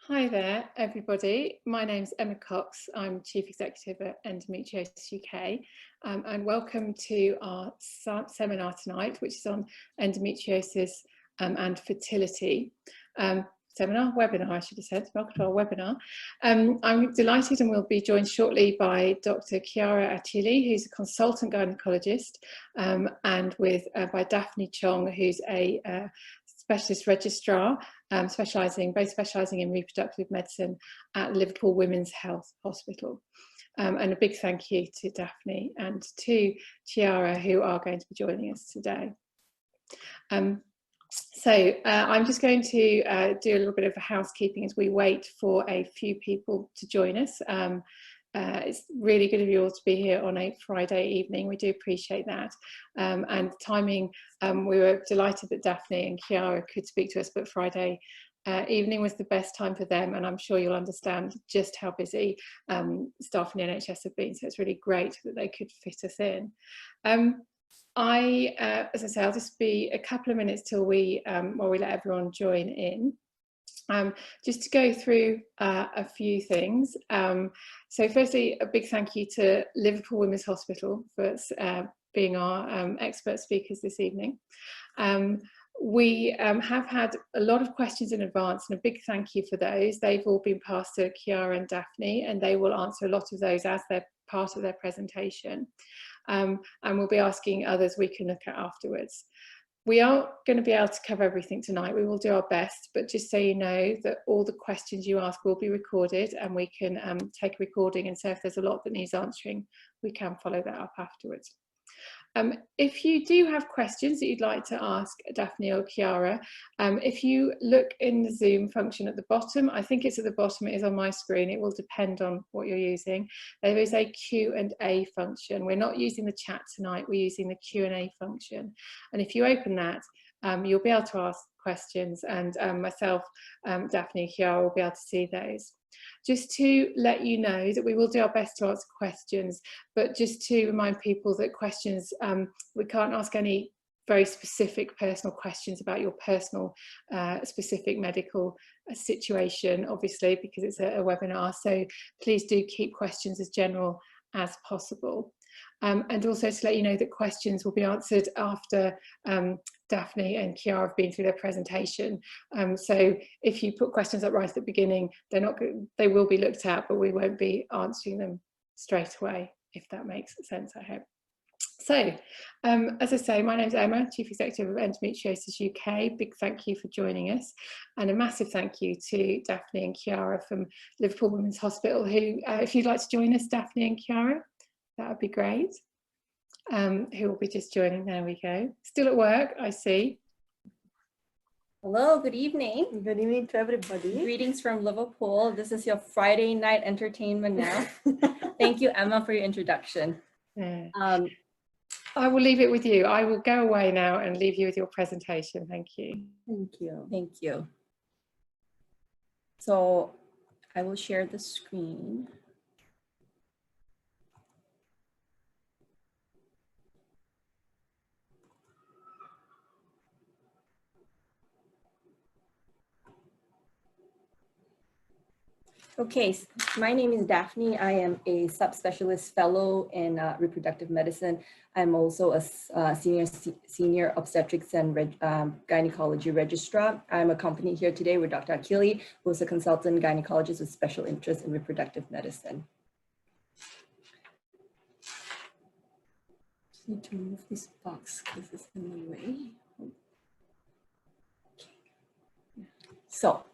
Hi there, everybody. My name's Emma Cox. I'm Chief Executive at Endometriosis UK, and welcome to our seminar tonight, which is on endometriosis and fertility. Webinar, I should have said. Welcome to our webinar. I'm delighted and we'll be joined shortly by Dr. Chiara Achilli, who's a consultant gynaecologist, and by Daphne Chong, who's a specialist registrar, both specialising in reproductive medicine at Liverpool Women's Health Hospital. And a big thank you to Daphne and to Chiara, who are going to be joining us today. I'm just going to do a little bit of housekeeping as we wait for a few people to join us. It's really good of you all to be here on a Friday evening. We do appreciate that. And timing, we were delighted that Daphne and Chiara could speak to us, but Friday evening was the best time for them, and I'm sure you'll understand just how busy staff in the NHS have been, so it's really great that they could fit us in. As I say, I'll just be a couple of minutes till while we let everyone join in. Just to go through a few things. So firstly, a big thank you to Liverpool Women's Hospital for being our expert speakers this evening. We have had a lot of questions in advance, and a big thank you for those. They've all been passed to Chiara and Daphne, and they will answer a lot of those as they're part of their presentation. And we'll be asking others we can look at afterwards. We aren't going to be able to cover everything tonight. We will do our best, but just so you know that all the questions you ask will be recorded, and we can take a recording, and so if there's a lot that needs answering, we can follow that up afterwards. If you do have questions that you'd like to ask Daphne or Chiara, if you look in the Zoom function at the bottom, I think it's at the bottom, it is on my screen, it will depend on what you're using. There is a Q&A function. We're not using the chat tonight, we're using the Q&A function. And if you open that, you'll be able to ask questions, and myself, Daphne and Chiara will be able to see those. Just to let you know that we will do our best to answer questions, but just to remind people that questions, we can't ask any very specific personal questions about your personal specific medical situation, obviously, because it's a webinar. So please do keep questions as general as possible. And also to let you know that questions will be answered after Daphne and Chiara have been through their presentation. So if you put questions up right at the beginning, they will be looked at, but we won't be answering them straight away, if that makes sense, I hope. So, as I say, my name's Emma, Chief Executive of Endometriosis UK. Big thank you for joining us, and a massive thank you to Daphne and Chiara from Liverpool Women's Hospital, who, if you'd like to join us, Daphne and Chiara, that would be great. Who will be just joining? There we go. Still at work, I see. Hello, good evening. Good evening to everybody. Greetings from Liverpool. This is your Friday night entertainment now. Thank you, Emma, for your introduction. Yeah. I will leave it with you. I will go away now and leave you with your presentation. Thank you. Thank you. Thank you. So I will share the screen. Okay, my name is Daphne. I am a Subspecialist Fellow in Reproductive Medicine. I'm also a senior Obstetrics and Gynaecology Registrar. I'm accompanied here today with Dr. Achilli, who is a consultant gynecologist with special interest in reproductive medicine. Just need to move this box because it's in the way. Okay. So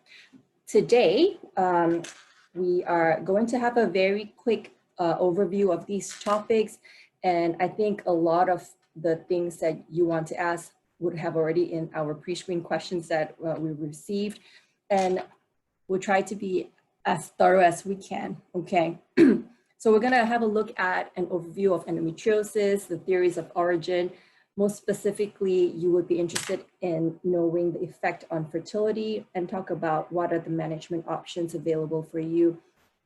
today, we are going to have a very quick overview of these topics, and I think a lot of the things that you want to ask would have already in our pre-screen questions that we received, and we'll try to be as thorough as we can, okay? So we're gonna have a look at an overview of endometriosis, the theories of origin. Most specifically, you would be interested in knowing the effect on fertility, and talk about what are the management options available for you,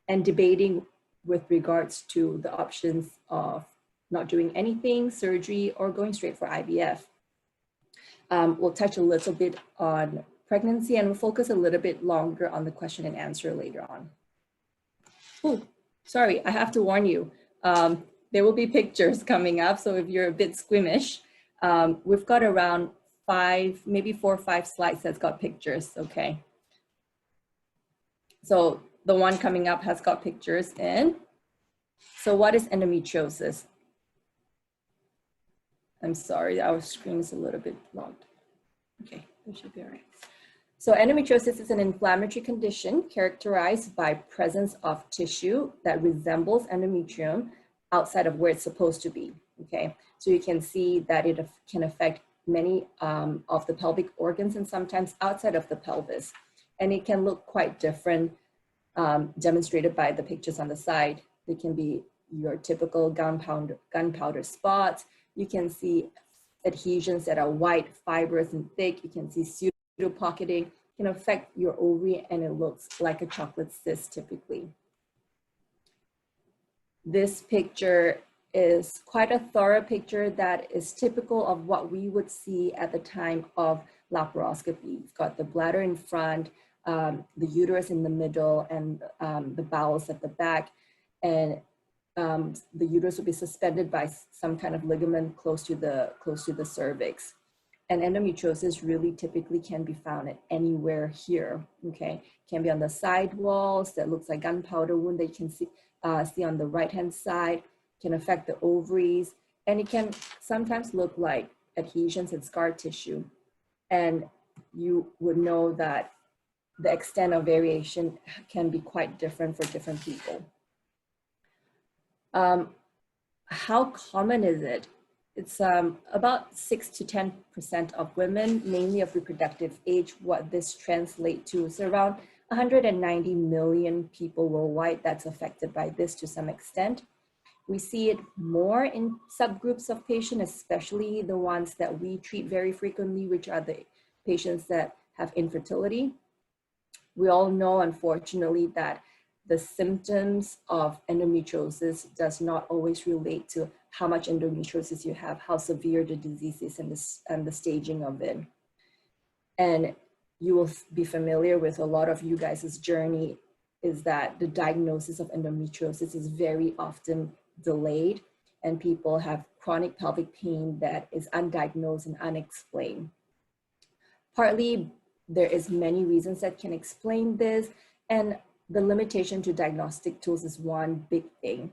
and debating with regards to the options of not doing anything, surgery, or going straight for IVF. We'll touch a little bit on pregnancy, and we'll focus a little bit longer on the question and answer later on. Oh, sorry, I have to warn you. There will be pictures coming up, so if you're a bit squeamish, we've got around 5, maybe 4 or 5 slides that's got pictures, okay? So the one coming up has got pictures in. So what is endometriosis? I'm sorry, our screen is a little bit locked. Okay, that should be all right. So endometriosis is an inflammatory condition characterized by presence of tissue that resembles endometrium outside of where it's supposed to be, okay? So you can see that it can affect many of the pelvic organs and sometimes outside of the pelvis. And it can look quite different, demonstrated by the pictures on the side. They can be your typical gunpowder spots. You can see adhesions that are white, fibrous, and thick. You can see pseudo-pocketing. Can affect your ovary, and it looks like a chocolate cyst typically. This picture is quite a thorough picture that is typical of what we would see at the time of laparoscopy. You've got the bladder in front, the uterus in the middle, and the bowels at the back. And the uterus will be suspended by some kind of ligament close to the cervix. And endometriosis really typically can be found at anywhere here, okay? Can be on the side walls that looks like gunpowder wound that you can see on the right-hand side, can affect the ovaries, and it can sometimes look like adhesions and scar tissue. And you would know that the extent of variation can be quite different for different people. How common is it? It's about 6 to 10% of women, mainly of reproductive age. What this translates to is around 190 million people worldwide that's affected by this to some extent. We see it more in subgroups of patients, especially the ones that we treat very frequently, which are the patients that have infertility. We all know, unfortunately, that the symptoms of endometriosis does not always relate to how much endometriosis you have, how severe the disease is, and the staging of it. And you will be familiar with a lot of you guys' journey is that the diagnosis of endometriosis is very often delayed, and people have chronic pelvic pain that is undiagnosed and unexplained. Partly, there is many reasons that can explain this, and the limitation to diagnostic tools is one big thing.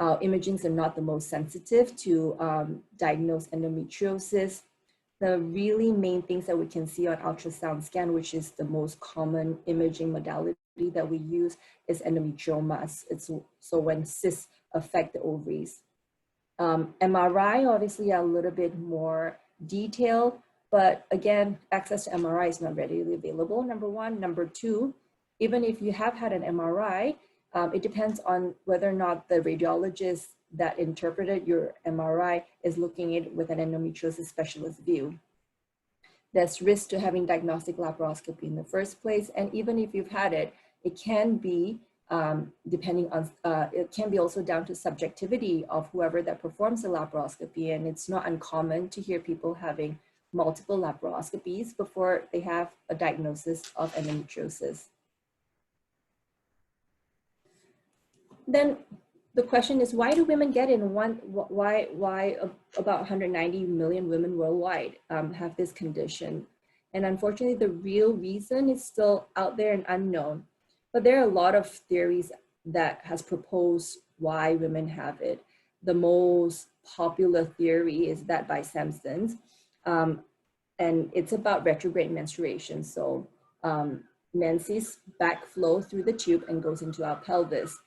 Imagings are not the most sensitive to diagnose endometriosis. The really main things that we can see on ultrasound scan, which is the most common imaging modality that we use, is endometriomas. So when cysts affect the ovaries. MRI, obviously a little bit more detailed, but again, access to MRI is not readily available, number one. Number two, even if you have had an MRI, it depends on whether or not the radiologist that interpreted your MRI is looking at it with an endometriosis specialist view. There's risk to having diagnostic laparoscopy in the first place. And even if you've had it, it can be depending on, it can be also down to subjectivity of whoever that performs the laparoscopy. And it's not uncommon to hear people having multiple laparoscopies before they have a diagnosis of endometriosis. Then the question is, why do women get in why about 190 million women worldwide have this condition? And unfortunately, the real reason is still out there and unknown. But there are a lot of theories that has proposed why women have it. The most popular theory is that by Sampson's, and it's about retrograde menstruation. So menses backflow through the tube and goes into our pelvis.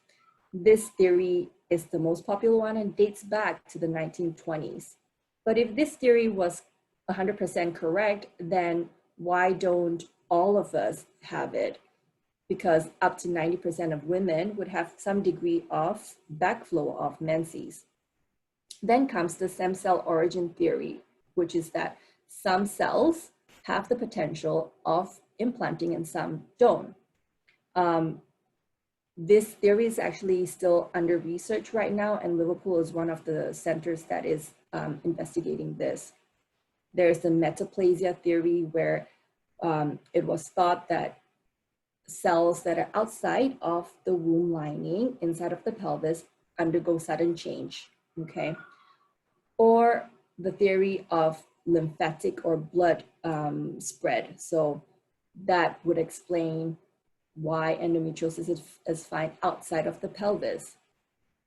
This theory is the most popular one and dates back to the 1920s. But if this theory was 100% correct, then why don't all of us have it? Because up to 90% of women would have some degree of backflow of menses. Then comes the stem cell origin theory, which is that some cells have the potential of implanting and some don't. This theory is actually still under research right now, and Liverpool is one of the centers that is investigating this. There's the metaplasia theory, where it was thought that cells that are outside of the womb lining, inside of the pelvis, undergo sudden change, okay? Or the theory of lymphatic or blood spread. So that would explain why endometriosis is found outside of the pelvis.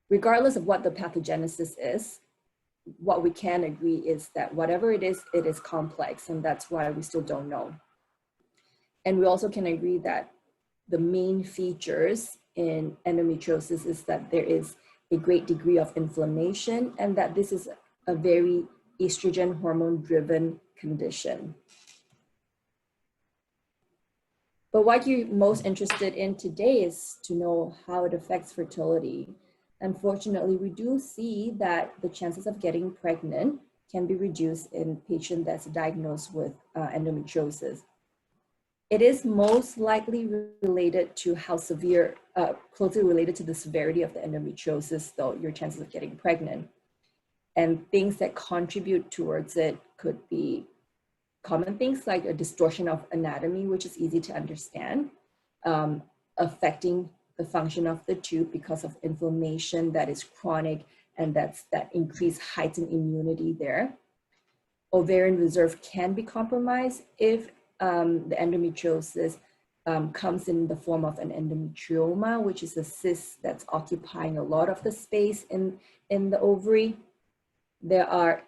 Regardless of what the pathogenesis is, what we can agree is that whatever it is complex, and that's why we still don't know. And we also can agree that the main features in endometriosis is that there is a great degree of inflammation and that this is a very estrogen hormone driven condition. But what you're most interested in today is to know how it affects fertility. Unfortunately, we do see that the chances of getting pregnant can be reduced in patients that's diagnosed with endometriosis. It is most likely related to how severe, closely related to the severity of the endometriosis, though, your chances of getting pregnant. And things that contribute towards it could be common things like a distortion of anatomy, which is easy to understand, affecting the function of the tube because of inflammation that is chronic and that increased heightened immunity there. Ovarian reserve can be compromised if the endometriosis comes in the form of an endometrioma, which is a cyst that's occupying a lot of the space in the ovary. There are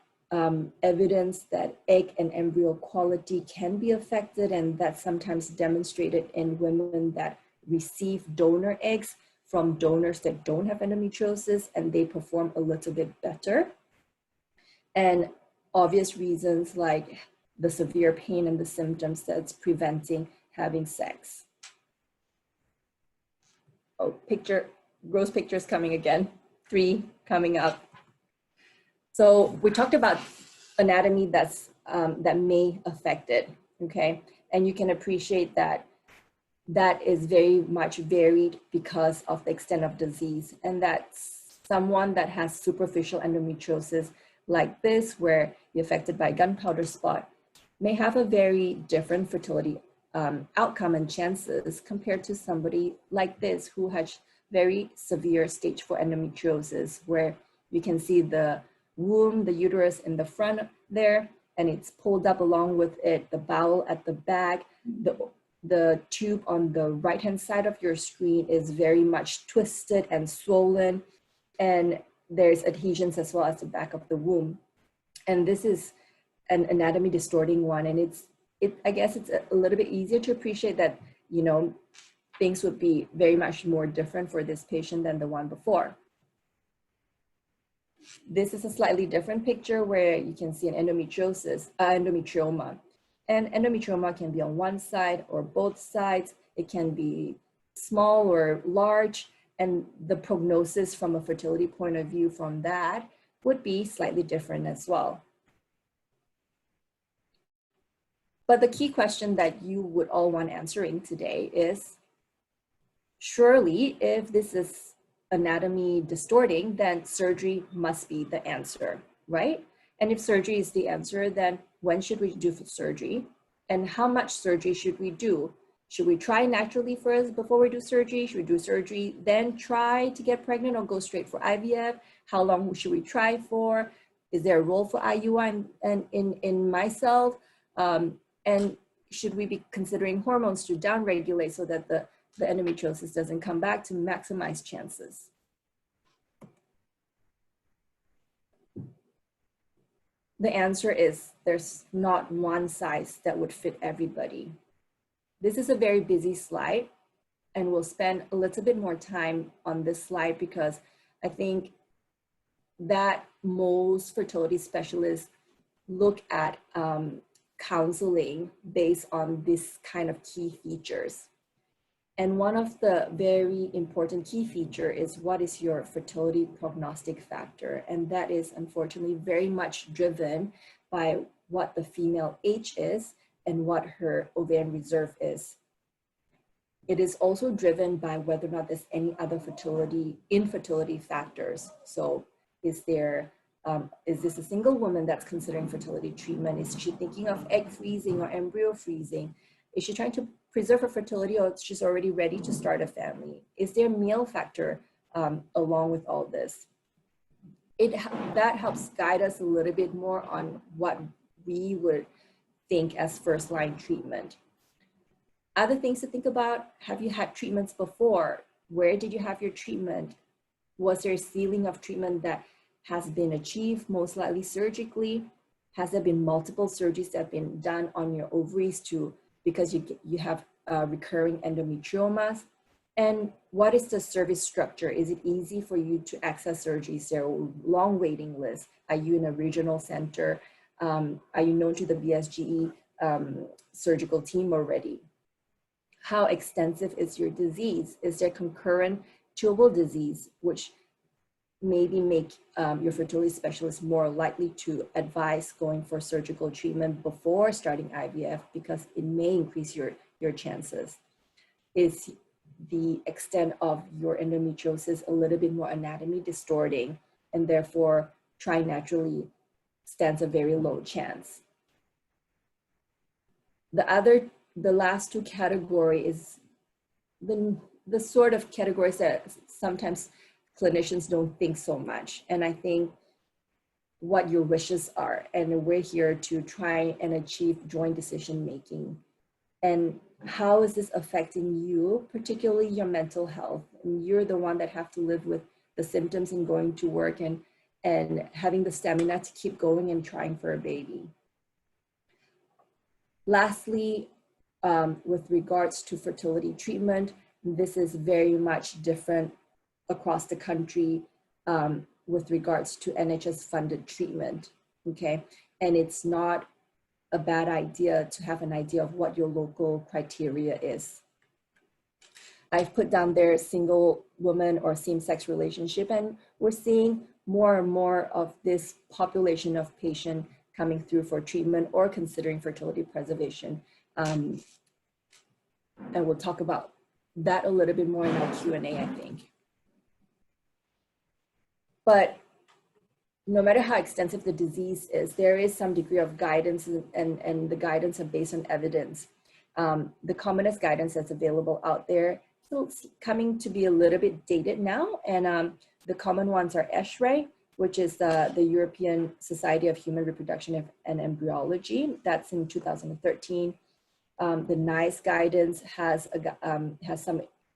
evidence that egg and embryo quality can be affected, and that's sometimes demonstrated in women that receive donor eggs from donors that don't have endometriosis, and they perform a little bit better. And obvious reasons like the severe pain and the symptoms that's preventing having sex. Oh, gross pictures coming again, 3 coming up. So we talked about anatomy that may affect it, okay? And you can appreciate that is very much varied because of the extent of disease. And that's someone that has superficial endometriosis like this, where you're affected by gunpowder spot, may have a very different fertility outcome and chances compared to somebody like this who has very severe stage 4 endometriosis, where you can see the womb, the uterus in the front there, and it's pulled up along with it, the bowel at the back. The tube on the right-hand side of your screen is very much twisted and swollen, and there's adhesions as well as the back of the womb. And this is an anatomy distorting one, and I guess it's a little bit easier to appreciate that, you know, things would be very much more different for this patient than the one before. This is a slightly different picture where you can see an endometrioma. And endometrioma can be on one side or both sides. It can be small or large, and the prognosis from a fertility point of view from that would be slightly different as well. But the key question that you would all want answering today is, surely if this is anatomy distorting, then surgery must be the answer, right? And if surgery is the answer, then when should we do surgery? And how much surgery should we do? Should we try naturally first before we do surgery? Should we do surgery, then try to get pregnant, or go straight for IVF? How long should we try for? Is there a role for IUI in myself? And should we be considering hormones to downregulate so that the endometriosis doesn't come back to maximize chances? The answer is there's not one size that would fit everybody. This is a very busy slide, and we'll spend a little bit more time on this slide because I think that most fertility specialists look at counseling based on this kind of key features. And one of the very important key feature is what is your fertility prognostic factor? And that is unfortunately very much driven by what the female age is and what her ovarian reserve is. It is also driven by whether or not there's any other infertility factors. So is this a single woman that's considering fertility treatment? Is she thinking of egg freezing or embryo freezing? Is she trying to preserve her fertility, or she's already ready to start a family? Is there a male factor along with all this? That helps guide us a little bit more on what we would think as first-line treatment. Other things to think about: have you had treatments before? Where did you have your treatment? Was there a ceiling of treatment that has been achieved, most likely surgically? Has there been multiple surgeries that have been done on your ovaries because you have recurring endometriomas? And what is the service structure? Is it easy for you to access surgeries? There are long waiting lists. Are you in a regional center? Are you known to the BSGE surgical team already? How extensive is your disease? Is there concurrent tubal disease, which maybe make your fertility specialist more likely to advise going for surgical treatment before starting IVF, because it may increase your chances? Is the extent of your endometriosis a little bit more anatomy distorting, and therefore trying naturally stands a very low chance? The last two category is the sort of categories that sometimes clinicians don't think so much. And I think what your wishes are, and we're here to try and achieve joint decision making. And how is this affecting you, particularly your mental health? And you're the one that have to live with the symptoms and going to work and having the stamina to keep going and trying for a baby. Lastly, with regards to fertility treatment, this is very much different across the country with regards to NHS funded treatment, okay? And it's not a bad idea to have an idea of what your local criteria is. I've put down there single woman or same-sex relationship, and we're seeing more and more of this population of patient coming through for treatment or considering fertility preservation. And we'll talk about that a little bit more in our Q&A, I think. But no matter how extensive the disease is, there is some degree of guidance, and the guidance are based on evidence. The commonest guidance that's available out there, so it's coming to be a little bit dated now, and the common ones are ESHRE, which is the European Society of Human Reproduction and Embryology. That's in 2013. The NICE guidance has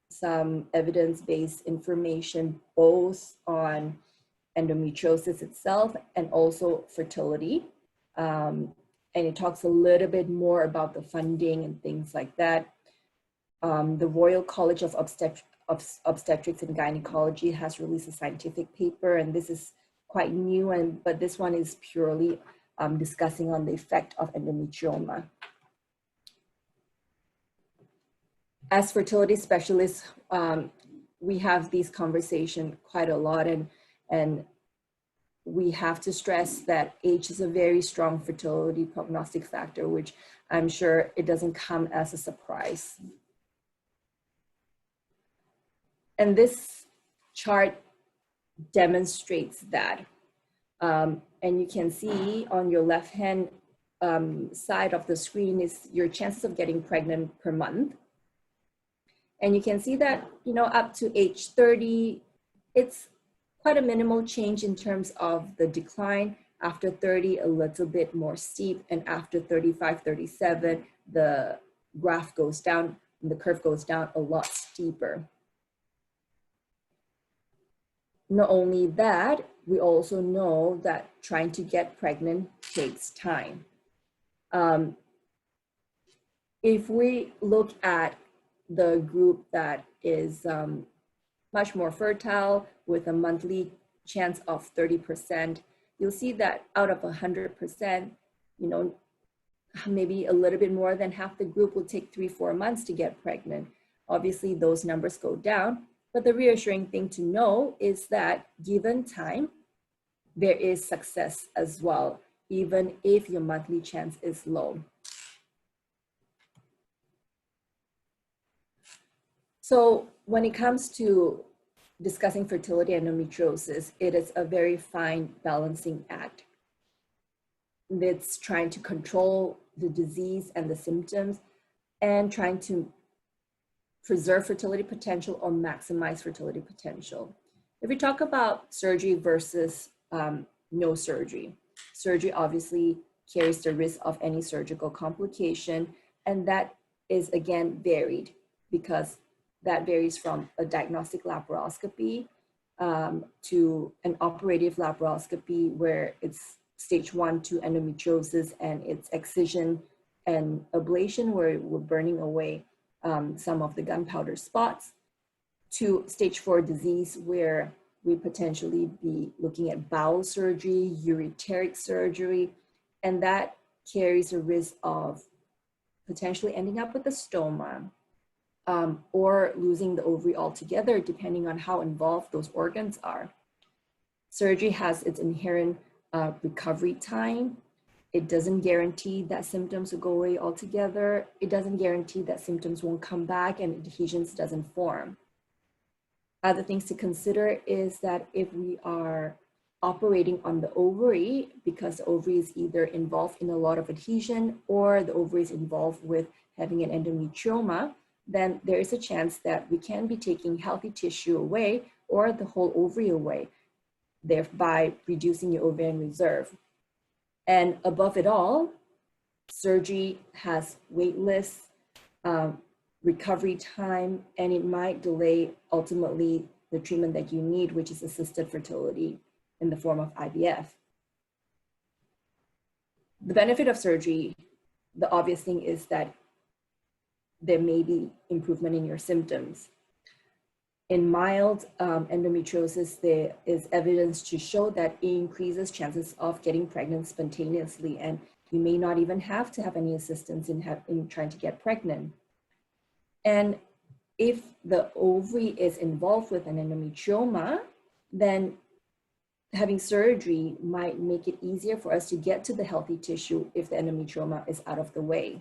some evidence-based information both on endometriosis itself and also fertility. And it talks a little bit more about the funding and things like that. The Royal College of Obstetrics and Gynaecology has released a scientific paper, and this is quite new, but this one is purely discussing on the effect of endometrioma. As fertility specialists, we have these conversations quite a lot, and we have to stress that age is a very strong fertility prognostic factor, which I'm sure it doesn't come as a surprise. And this chart demonstrates that. And you can see on your left-hand side of the screen is your chances of getting pregnant per month. And you can see that, up to age 30, it's quite a minimal change in terms of the decline. After 30, a little bit more steep. And after 35, 37, the graph goes down and the curve goes down a lot steeper. Not only that, we also know that trying to get pregnant takes time. If we look at the group that is much more fertile with a monthly chance of 30%, you'll see that out of 100%, maybe a little bit more than half the group will take 3-4 months to get pregnant. Obviously, those numbers go down, but the reassuring thing to know is that given time, there is success as well, even if your monthly chance is low. So when it comes to discussing fertility and endometriosis, it is a very fine balancing act. It's trying to control the disease and the symptoms and trying to preserve fertility potential or maximize fertility potential. If we talk about surgery versus no surgery, surgery obviously carries the risk of any surgical complication, and that is again varied because that varies from a diagnostic laparoscopy to an operative laparoscopy where it's stage 1 to endometriosis and it's excision and ablation where we're burning away some of the gunpowder spots, to stage 4 disease where we potentially be looking at bowel surgery, ureteric surgery, and that carries a risk of potentially ending up with a stoma or losing the ovary altogether, depending on how involved those organs are. Surgery has its inherent recovery time. It doesn't guarantee that symptoms will go away altogether. It doesn't guarantee that symptoms won't come back and adhesions doesn't form. Other things to consider is that if we are operating on the ovary, because the ovary is either involved in a lot of adhesion or the ovary is involved with having an endometrioma, then there is a chance that we can be taking healthy tissue away or the whole ovary away, thereby reducing your ovarian reserve. And above it all, surgery has wait lists, recovery time, and it might delay ultimately the treatment that you need, which is assisted fertility in the form of IVF. The benefit of surgery, the obvious thing is that there may be improvement in your symptoms. In mild endometriosis, there is evidence to show that it increases chances of getting pregnant spontaneously, and you may not even have to have any assistance in trying to get pregnant. And if the ovary is involved with an endometrioma, then having surgery might make it easier for us to get to the healthy tissue if the endometrioma is out of the way.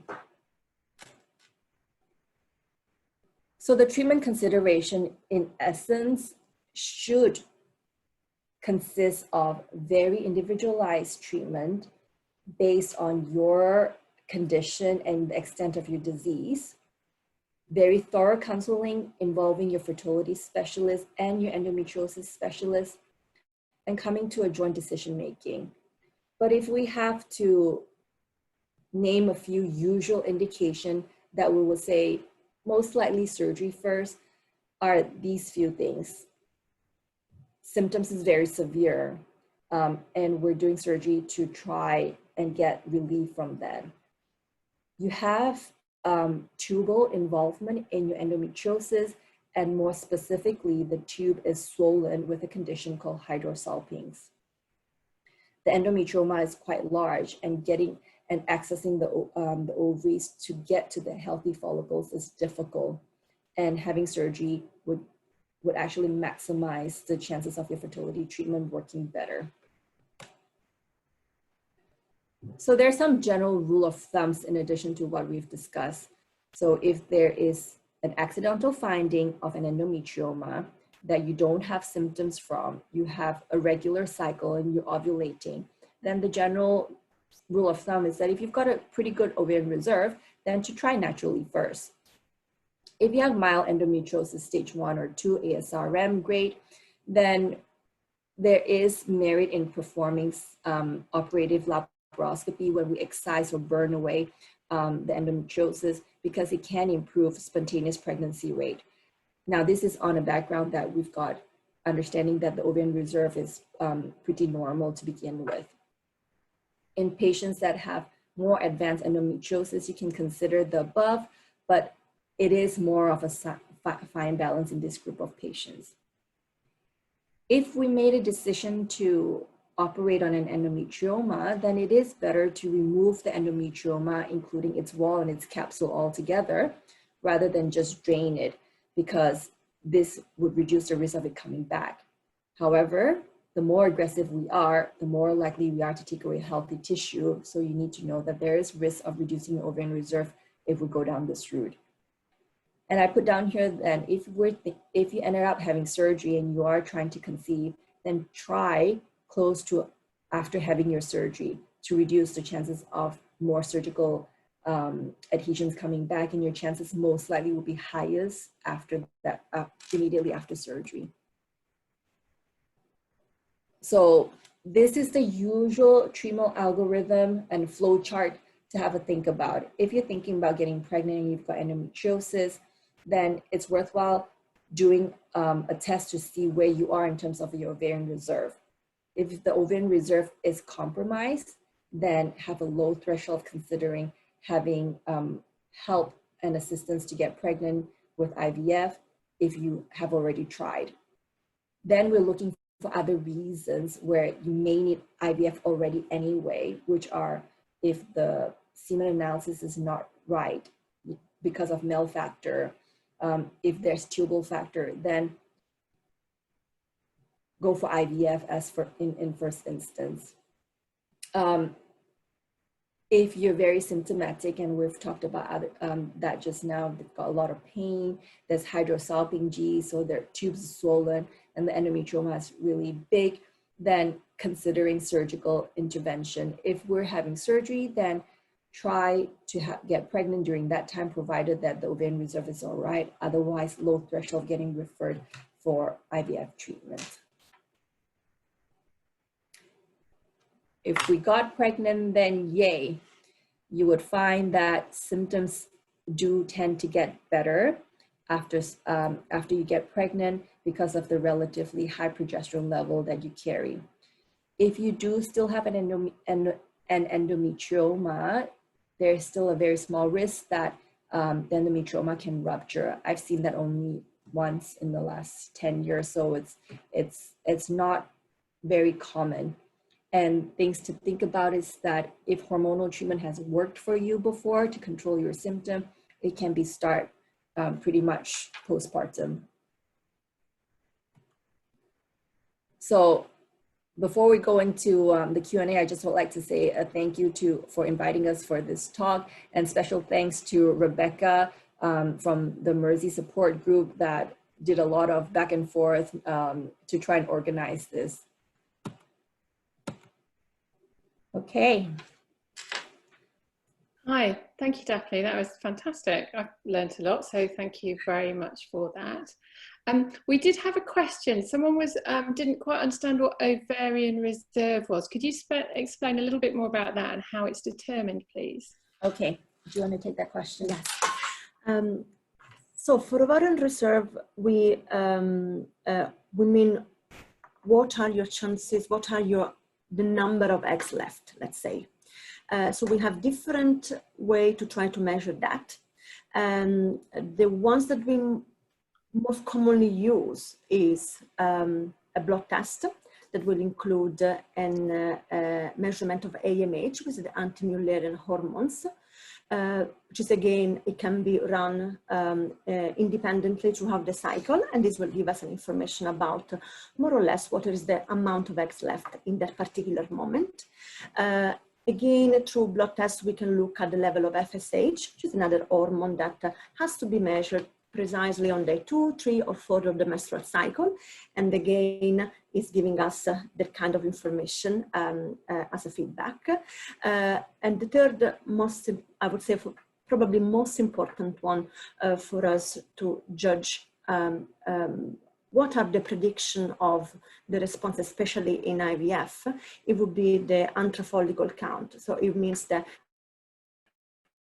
So the treatment consideration, in essence, should consist of very individualized treatment based on your condition and the extent of your disease, very thorough counseling involving your fertility specialist and your endometriosis specialist, and coming to a joint decision-making. But if we have to name a few usual indications that we will say, most likely surgery first, are these few things. Symptoms is very severe, and we're doing surgery to try and get relief from that. You have tubal involvement in your endometriosis, and more specifically, the tube is swollen with a condition called hydrosalpinx. The endometrioma is quite large, and getting and accessing the ovaries to get to the healthy follicles is difficult, and having surgery would actually maximize the chances of your fertility treatment working better. So there's some general rule of thumbs in addition to what we've discussed. So if there is an accidental finding of an endometrioma that you don't have symptoms from, you have a regular cycle and you're ovulating, then the general rule of thumb is that if you've got a pretty good ovarian reserve, then to try naturally first. If you have mild endometriosis stage 1 or 2 ASRM, great, then there is merit in performing operative laparoscopy when we excise or burn away the endometriosis, because it can improve spontaneous pregnancy rate. Now, this is on a background that we've got understanding that the ovarian reserve is pretty normal to begin with. In patients that have more advanced endometriosis, you can consider the above, but it is more of a fine balance in this group of patients. If we made a decision to operate on an endometrioma, then it is better to remove the endometrioma, including its wall and its capsule altogether, rather than just drain it, because this would reduce the risk of it coming back. However, the more aggressive we are, the more likely we are to take away healthy tissue. So you need to know that there is risk of reducing your ovarian reserve if we go down this route. And I put down here that if you ended up having surgery and you are trying to conceive, then try close to after having your surgery to reduce the chances of more surgical adhesions coming back, and your chances most likely will be highest after that, immediately after surgery. So this is the usual treatment algorithm and flow chart to have a think about. If you're thinking about getting pregnant and you've got endometriosis, then it's worthwhile doing a test to see where you are in terms of your ovarian reserve. If the ovarian reserve is compromised, then have a low threshold considering having help and assistance to get pregnant with IVF if you have already tried. Then we're looking for other reasons where you may need IVF already anyway, which are if the semen analysis is not right because of male factor, if there's tubal factor, then go for IVF as for in first instance. If you're very symptomatic, and we've talked about that just now, they've got a lot of pain, there's hydrosalpingo, so their tubes are swollen, and the endometrioma is really big, then considering surgical intervention. If we're having surgery, then try to get pregnant during that time, provided that the ovarian reserve is all right. Otherwise, low threshold getting referred for IVF treatment. If we got pregnant, then yay, you would find that symptoms do tend to get better after you get pregnant because of the relatively high progesterone level that you carry. If you do still have an endometrioma, there's still a very small risk that the endometrioma can rupture. I've seen that only once in the last 10 years, so it's not very common. And things to think about is that if hormonal treatment has worked for you before to control your symptom, it can be start pretty much postpartum. So before we go into the Q&A, I just would like to say a thank you for inviting us for this talk, and special thanks to Rebecca from the Mersey support group that did a lot of back and forth to try and organize this. Okay. Hi, thank you, Daphne. That was fantastic. I've learned a lot, so thank you very much for that. We did have a question. Someone didn't quite understand what ovarian reserve was. Could you explain a little bit more about that and how it's determined, please? Okay. Do you want to take that question? Yes. So for ovarian reserve, we mean what are your chances, what are the number of eggs left, let's say. So we have different way to try to measure that. The ones that we most commonly use is a blood test that will include a measurement of AMH, which is the anti-Mullerian hormones, which is again, it can be run independently throughout the cycle, and this will give us an information about more or less what is the amount of eggs left in that particular moment. Again, through blood tests, we can look at the level of FSH, which is another hormone that has to be measured precisely on day 2, 3, or 4 of the menstrual cycle, and again is giving us that kind of information as a feedback. And the third most, I would say, probably most important one for us to judge what are the prediction of the response, especially in IVF, it would be the anthrofollicle count. So it means that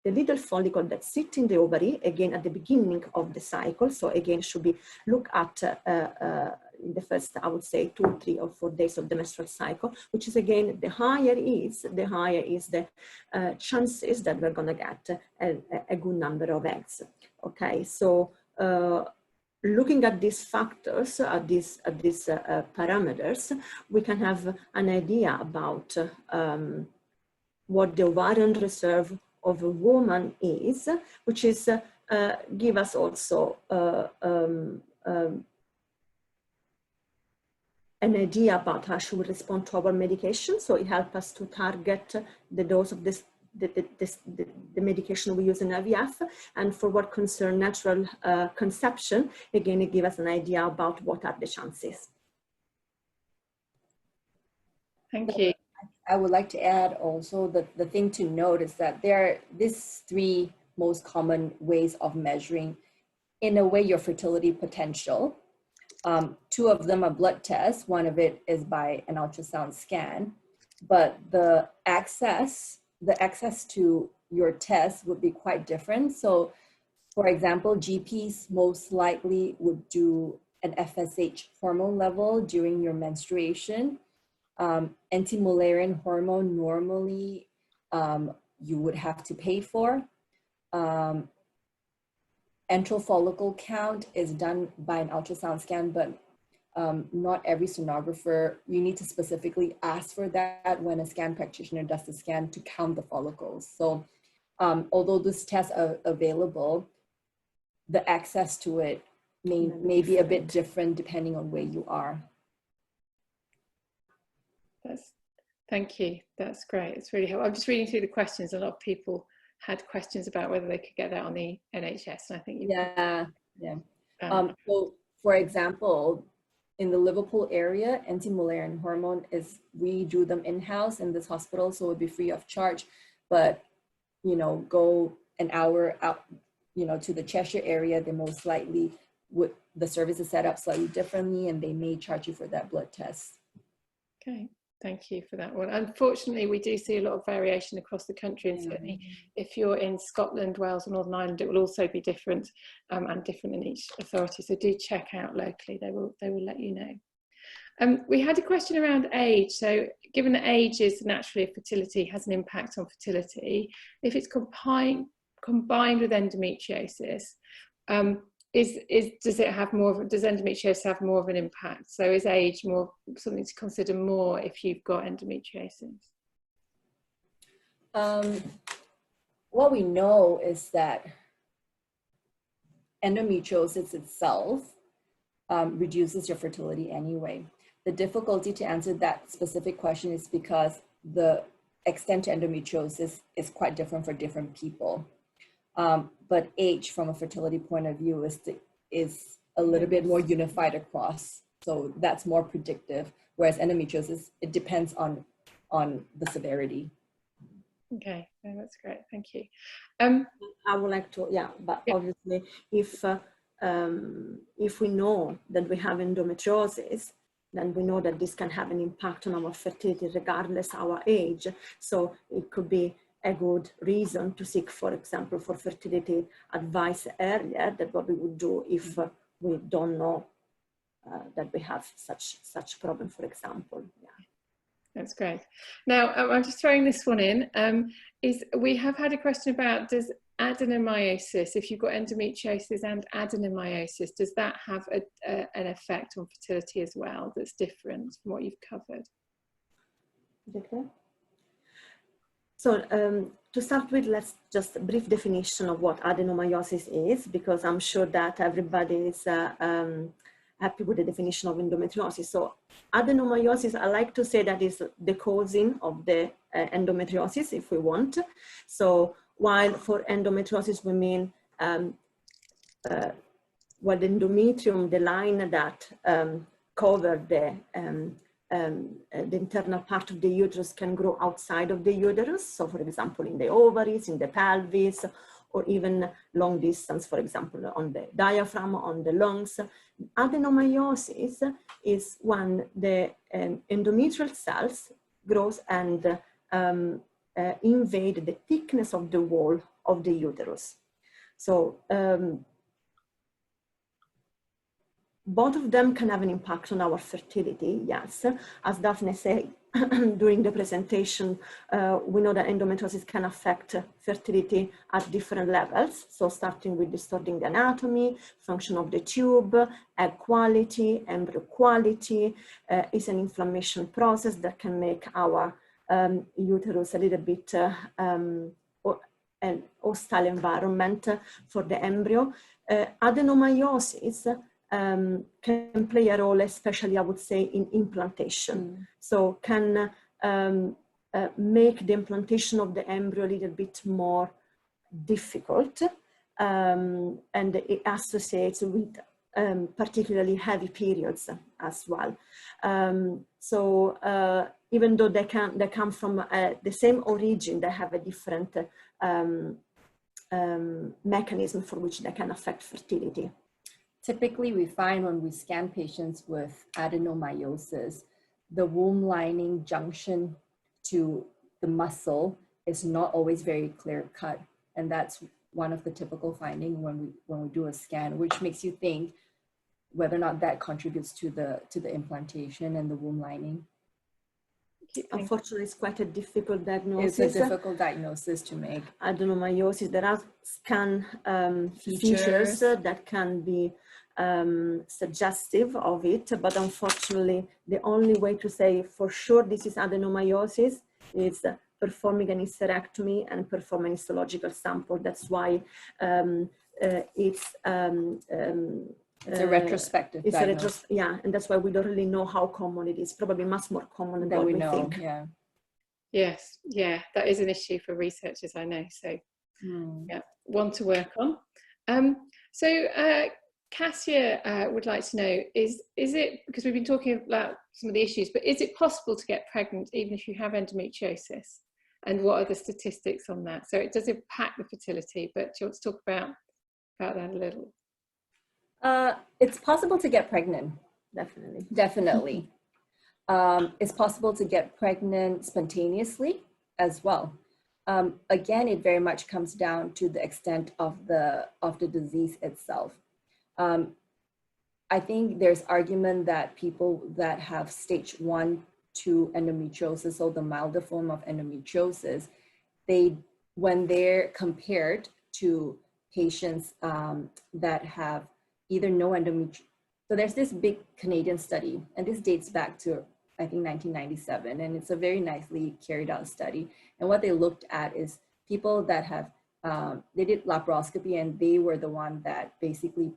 the little follicle that sits in the ovary, again, at the beginning of the cycle. So again, should be looked at in the first, I would say, 2, 3, or 4 days of the menstrual cycle, which is again, the higher is the chances that we're gonna get a good number of eggs. Okay, so looking at these factors, at these parameters, we can have an idea about what the ovarian reserve of a woman is, which is give us also an idea about how she will respond to our medication. So it helps us to target the dose of the medication we use in IVF. And for what concerns natural conception, again, it gives us an idea about what are the chances. Thank you. I would like to add also the thing to note is that there are these three most common ways of measuring, in a way, your fertility potential. Two of them are blood tests. One of it is by an ultrasound scan, but the access to your test would be quite different. So, for example, GPs most likely would do an FSH hormone level during your menstruation. Anti-Mullerian hormone normally you would have to pay for. Antral follicle count is done by an ultrasound scan, but not every sonographer, you need to specifically ask for that when a scan practitioner does the scan to count the follicles. So although these tests are available, the access to it may be a bit different depending on where you are. Thank you. That's great. It's really helpful. I'm just reading through the questions. A lot of people had questions about whether they could get that on the NHS, and I think so for example, in the Liverpool area, anti-Mullerian hormone we do them in-house in this hospital, so it would be free of charge. But go an hour out to the Cheshire area, they most likely would, the service is set up slightly differently, and they may charge you for that blood test. Okay. Thank you for that one. Unfortunately, we do see a lot of variation across the country, and certainly if you're in Scotland, Wales, or Northern Ireland, it will also be different and different in each authority. So do check out locally; they will let you know. We had a question around age. So, given that age is naturally a fertility, has an impact on fertility. If it's combined with endometriosis, does endometriosis have more of an impact? So is age something to consider more if you've got endometriosis? What we know is that endometriosis itself reduces your fertility anyway. The difficulty to answer that specific question is because the extent to endometriosis is quite different for different people. But age, from a fertility point of view, is a little bit more unified across. So that's more predictive. Whereas endometriosis, it depends on the severity. Okay, no, that's great. Thank you. I would like to, obviously, if we know that we have endometriosis, then we know that this can have an impact on our fertility regardless our age. So it could be a good reason to seek, for example, for fertility advice earlier than what we would do if we don't know that we have such problem, for example. Yeah. That's great. Now, I'm just throwing this one in. We have had a question about, does adenomyosis, if you've got endometriosis and adenomyosis, does that have an effect on fertility as well that's different from what you've covered? Okay. So to start with, let's just a brief definition of what adenomyosis is, because I'm sure that everybody is happy with the definition of endometriosis. So adenomyosis, I like to say that is the causing of the endometriosis, if we want. So while for endometriosis we mean the endometrium, the line that cover the internal part of the uterus, can grow outside of the uterus. So for example, in the ovaries, in the pelvis, or even long distance, for example, on the diaphragm, on the lungs. Adenomyosis is when the endometrial cells grows and invade the thickness of the wall of the uterus. So both of them can have an impact on our fertility, yes. As Daphne said during the presentation, we know that endometriosis can affect fertility at different levels. So starting with distorting the anatomy, function of the tube, egg quality, embryo quality, is an inflammation process that can make our uterus a little bit an hostile environment for the embryo. Adenomyosis can play a role, especially I would say, in implantation. So can make the implantation of the embryo a little bit more difficult, and it associates with particularly heavy periods as well. Even though they come from the same origin, they have a different mechanism for which they can affect fertility. Typically, we find when we scan patients with adenomyosis, the womb lining junction to the muscle is not always very clear cut. And that's one of the typical findings when we do a scan, which makes you think whether or not that contributes to the implantation and the womb lining. Unfortunately, it's quite a difficult diagnosis. It's a difficult diagnosis to make. Adenomyosis, there are scan features that can be suggestive of it, but unfortunately, the only way to say for sure this is adenomyosis is performing an hysterectomy and performing a histological sample. That's why it's a retrospective diagnosis. Yeah, and that's why we don't really know how common it is. Probably much more common than we think. Yeah. Yes, yeah, that is an issue for researchers, I know. So, yeah, one to work on. Cassia would like to know, is it, because we've been talking about some of the issues, but is it possible to get pregnant even if you have endometriosis? And what are the statistics on that? So it does impact the fertility, but do you want to talk about that a little? It's possible to get pregnant, definitely. It's possible to get pregnant spontaneously as well. Again, it very much comes down to the extent of the disease itself. I think there's argument that people that have stage 1, 2 endometriosis, or the milder form of endometriosis, when they're compared to patients that have either no endometriosis. So there's this big Canadian study, and this dates back to, I think, 1997, and it's a very nicely carried out study. And what they looked at is people that have, they did laparoscopy, and they were the one that basically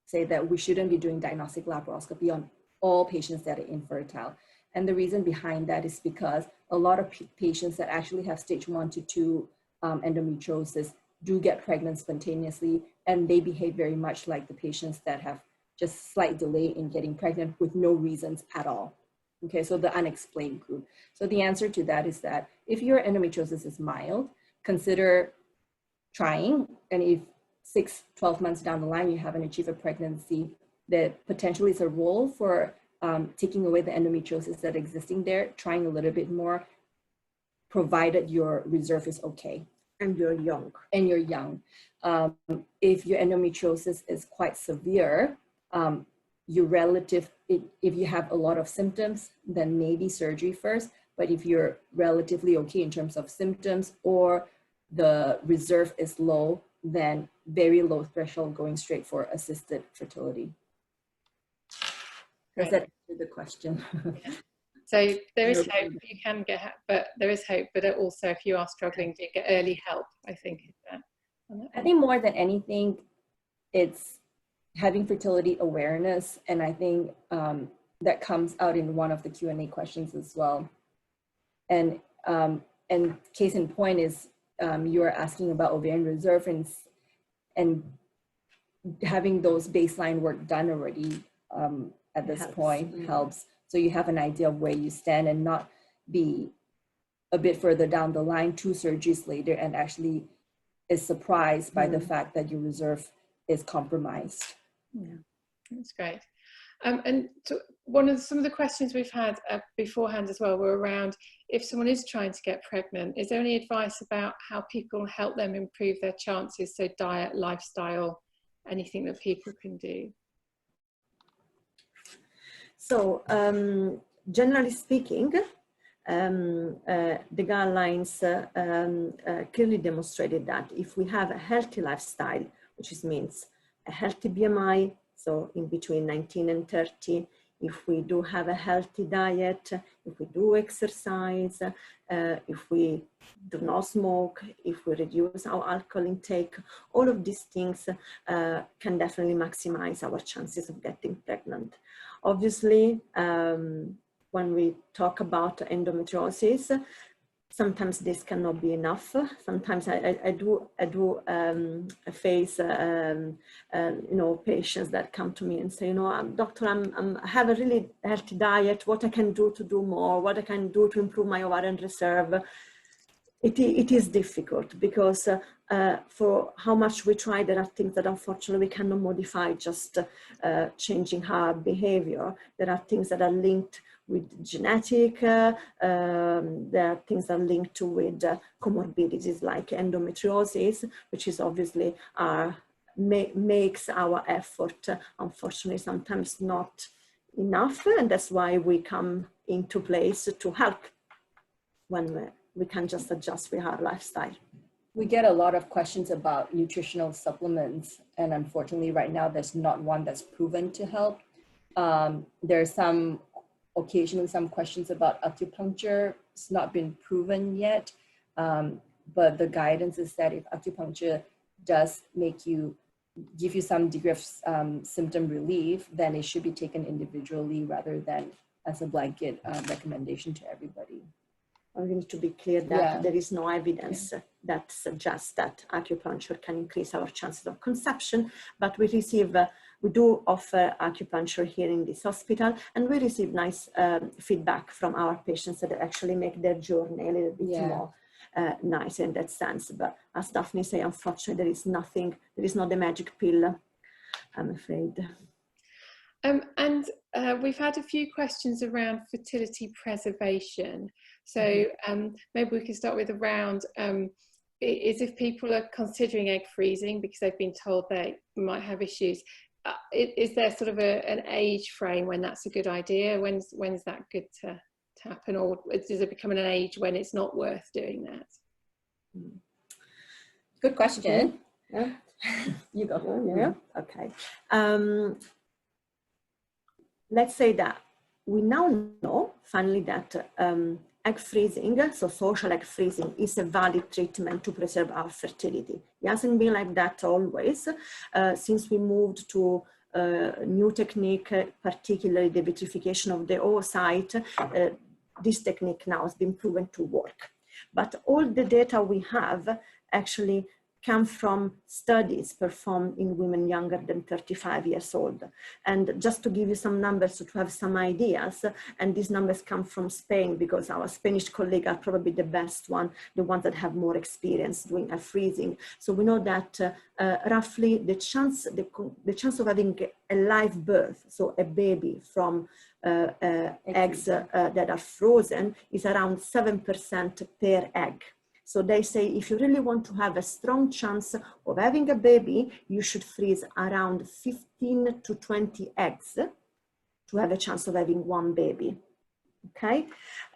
say that we shouldn't be doing diagnostic laparoscopy on all patients that are infertile. And the reason behind that is because a lot of patients that actually have stage 1 to 2 endometriosis do get pregnant spontaneously, and they behave very much like the patients that have just slight delay in getting pregnant with no reasons at all. Okay, so the unexplained group. So the answer to that is that if your endometriosis is mild, consider trying, and if 6-12 months down the line you haven't achieved a pregnancy, that potentially is a role for taking away the endometriosis that's existing there, trying a little bit more, provided your reserve is okay. And you're young. And you're young. If your endometriosis is quite severe, if you have a lot of symptoms, then maybe surgery first. But if you're relatively okay in terms of symptoms, or the reserve is low, then very low threshold going straight for assisted fertility. Does that answer the question? So there is hope. You can get, but there is hope. But also, if you are struggling, to get early help, I think. I think more than anything, it's having fertility awareness, and I think that comes out in one of the Q&A questions as well. And case in point is you are asking about ovarian reserve, and having those baseline work done already at this point helps. So you have an idea of where you stand, and not be a bit further down the line 2 surgeries later and actually is surprised by the fact that your reserve is compromised. Yeah, that's great. And so some of the questions we've had beforehand as well were around, if someone is trying to get pregnant, is there any advice about how people help them improve their chances? So diet, lifestyle, anything that people can do? So generally speaking, the guidelines clearly demonstrated that if we have a healthy lifestyle, which means a healthy BMI, so in between 19 and 30, if we do have a healthy diet, if we do exercise, if we do not smoke, if we reduce our alcohol intake, all of these things can definitely maximize our chances of getting pregnant. Obviously, when we talk about endometriosis, Sometimes this cannot be enough. Sometimes I do face patients that come to me and say, doctor, I have a really healthy diet. What I can do to do more? What I can do to improve my ovarian reserve? It is difficult because for how much we try, there are things that unfortunately we cannot modify just changing our behavior. There are things that are linked with genetic, there are things that are linked to with comorbidities like endometriosis, which is obviously makes our effort, unfortunately, sometimes not enough, and that's why we come into place to help when we can just adjust with our lifestyle. We get a lot of questions about nutritional supplements, and unfortunately right now there's not one that's proven to help. There's occasionally some questions about acupuncture. It's not been proven yet, but the guidance is that if acupuncture does give you some degree of symptom relief, then it should be taken individually rather than as a blanket recommendation to everybody. We need to be clear that there is no evidence that suggests that acupuncture can increase our chances of conception, but we do offer acupuncture here in this hospital, and we receive nice feedback from our patients that actually make their journey a little bit more nice in that sense. But as Daphne say, unfortunately, there is not a magic pill, I'm afraid. And we've had a few questions around fertility preservation. So maybe we can start with around is if people are considering egg freezing because they've been told they might have issues, is there sort of an age frame when that's a good idea? When's that good to happen, or does it become an age when it's not worth doing that? Good question. Yeah. You go. Yeah. Okay. Let's say that we now know finally that egg freezing, so social egg freezing, is a valid treatment to preserve our fertility. It hasn't been like that always. Since we moved to a new technique, particularly the vitrification of the oocyte, this technique now has been proven to work. But all the data we have actually come from studies performed in women younger than 35 years old. And just to give you some numbers so to have some ideas, and these numbers come from Spain because our Spanish colleagues are probably the best one, the ones that have more experience doing egg freezing. So we know that roughly the chance of having a live birth, so a baby from eggs that are frozen, is around 7% per egg. So they say if you really want to have a strong chance of having a baby, you should freeze around 15 to 20 eggs to have a chance of having one baby, okay?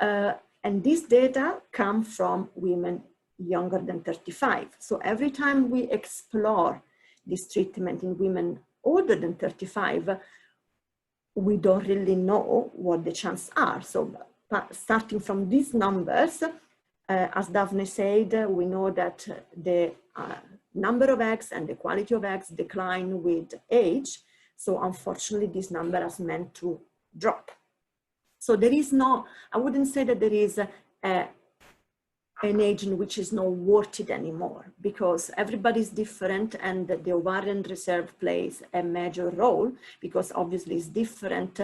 And this data come from women younger than 35. So every time we explore this treatment in women older than 35, we don't really know what the chances are. So starting from these numbers, as Daphne said, we know that the number of eggs and the quality of eggs decline with age. So unfortunately, this number is meant to drop. So there is no, I wouldn't say that there is an age in which is not worth it anymore, because everybody's different and the ovarian reserve plays a major role, because obviously it's different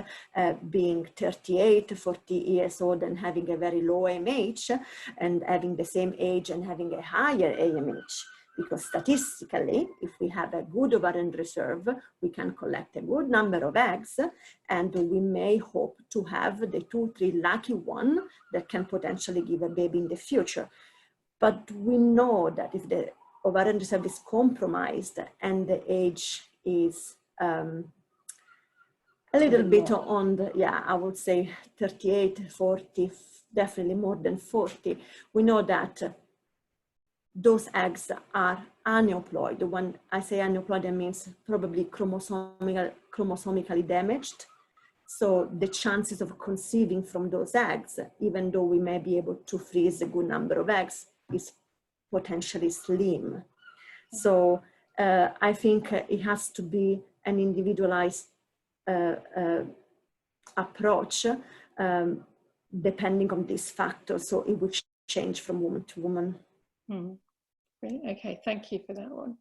being 38, 40 years old and having a very low AMH, and having the same age and having a higher AMH. Because statistically, if we have a good ovarian reserve, we can collect a good number of eggs, and we may hope to have the 2-3 lucky one that can potentially give a baby in the future. But we know that if the ovarian reserve is compromised and the age is a little bit on the, I would say 38, 40, definitely more than 40, we know that those eggs are aneuploid. When I say aneuploid, that means probably chromosomically damaged. So the chances of conceiving from those eggs, even though we may be able to freeze a good number of eggs, is potentially slim. So I think it has to be an individualized approach depending on these factors. So in which change from woman to woman. Brilliant. Okay, thank you for that one.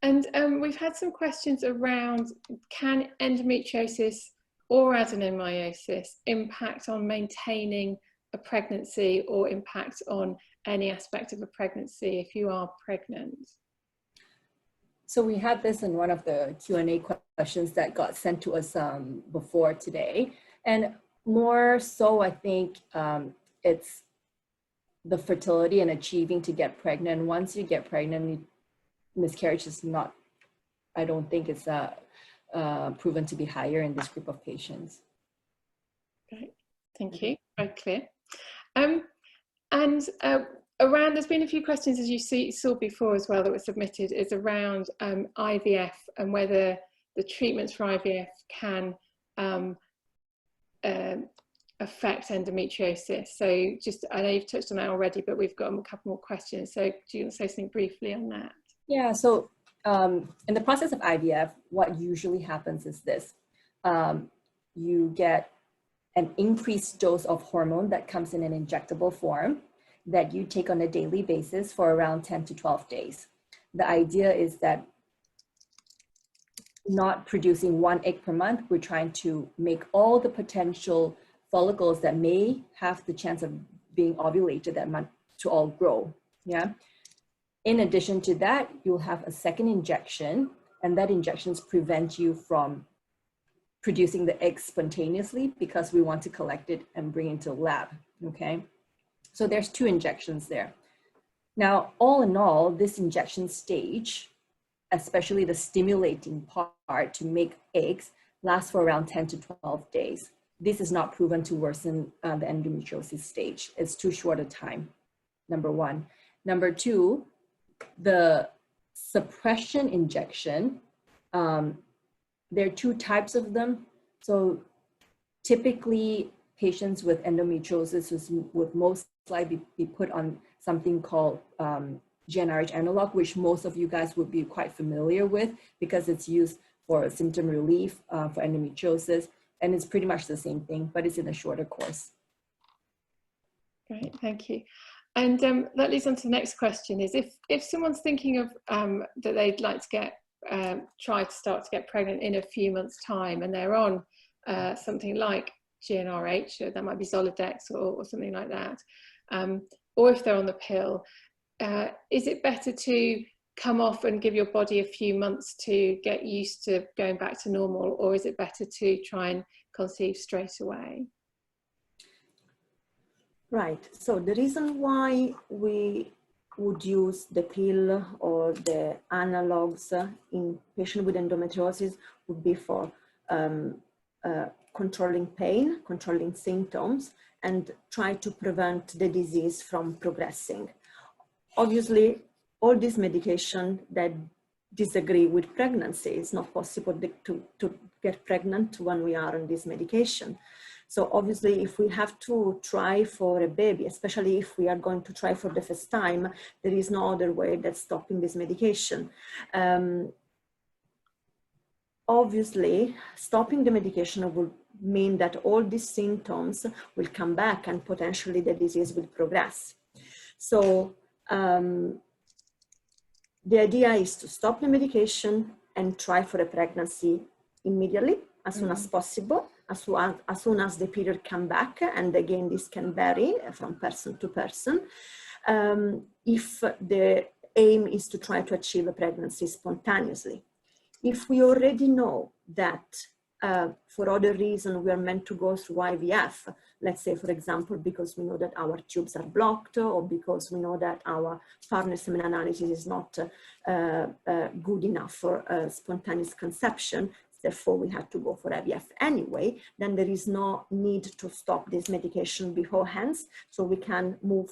And we've had some questions around, can endometriosis or adenomyosis impact on maintaining a pregnancy or impact on any aspect of a pregnancy if you are pregnant? So we had this in one of the Q&A questions that got sent to us before today. And more so, I think it's the fertility and achieving to get pregnant. Once you get pregnant, miscarriage is not, I don't think it's proven to be higher in this group of patients. Great, thank you, very clear. Around, there's been a few questions, as you saw before as well, that were submitted, is around IVF and whether the treatments for IVF can affect endometriosis. So just, I know you've touched on that already, but we've got a couple more questions. So do you want to say something briefly on that? Yeah, so in the process of IVF, what usually happens is this. You get an increased dose of hormone that comes in an injectable form that you take on a daily basis for around 10 to 12 days. The idea is that not producing 1 egg per month, we're trying to make all the potential follicles that may have the chance of being ovulated that month to all grow, yeah? In addition to that, you'll have a second injection, and that injections prevent you from producing the egg spontaneously because we want to collect it and bring it to the lab, okay? So there's 2 injections there. Now, all in all, this injection stage, especially the stimulating part to make eggs, lasts for around 10 to 12 days. This is not proven to worsen the endometriosis stage. It's too short a time, number 1. Number 2, the suppression injection, there are 2 types of them. So typically patients with endometriosis would most likely be put on something called GnRH analog, which most of you guys would be quite familiar with because it's used for symptom relief for endometriosis, and it's pretty much the same thing, but it's in a shorter course. Great, thank you. And that leads on to the next question, is if someone's thinking of that they'd like to get try to start to get pregnant in a few months' time, and they're on something like GnRH, or that might be Zoladex or something like that, or if they're on the pill, is it better to come off and give your body a few months to get used to going back to normal, or is it better to try and conceive straight away? Right, so the reason why we would use the pill or the analogs in patients with endometriosis would be for controlling pain, controlling symptoms, and try to prevent the disease from progressing. Obviously, all these medications that disagree with pregnancy, it's not possible to get pregnant when we are on this medication. So obviously, if we have to try for a baby, especially if we are going to try for the first time, there is no other way than stopping this medication. Obviously, stopping the medication will mean that all these symptoms will come back and potentially the disease will progress. So the idea is to stop the medication and try for a pregnancy immediately, as soon as possible, as soon as the period come back. And again, this can vary from person to person. If the aim is to try to achieve a pregnancy spontaneously. If we already know that for other reasons we are meant to go through IVF, let's say, for example, because we know that our tubes are blocked, or because we know that our partner semen analysis is not good enough for spontaneous conception, therefore we had to go for IVF anyway, then there is no need to stop this medication beforehand. So we can move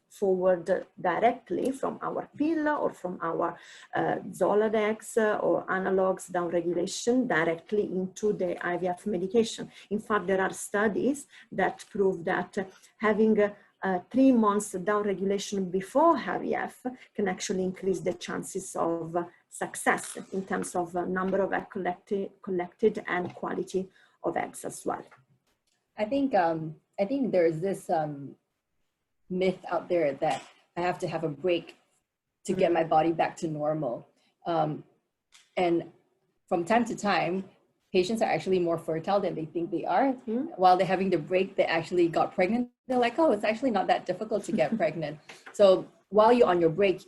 forward directly from our pill or from our Zoladex or analogs downregulation directly into the IVF medication. In fact, there are studies that prove that having 3 months downregulation before IVF can actually increase the chances of success in terms of number of eggs collected and quality of eggs as well. I think there's this myth out there that I have to have a break to get my body back to normal. And from time to time, patients are actually more fertile than they think they are. While they're having the break, they actually got pregnant. They're like, oh, it's actually not that difficult to get pregnant. So while you're on your break,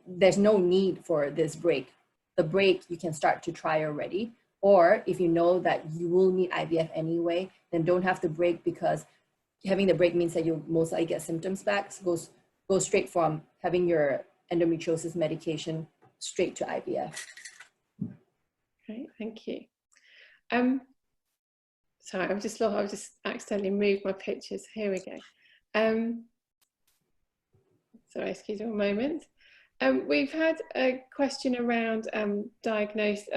there's no need for this break. The break you can start to try already. Or if you know that you will need IVF anyway, then don't have the break, because having the break means that you'll most likely get symptoms back. So go straight from having your endometriosis medication straight to IVF. Great, thank you. Sorry, I've just accidentally moved my pictures. Here we go. Sorry, excuse me a moment. We've had a question around diagnosis.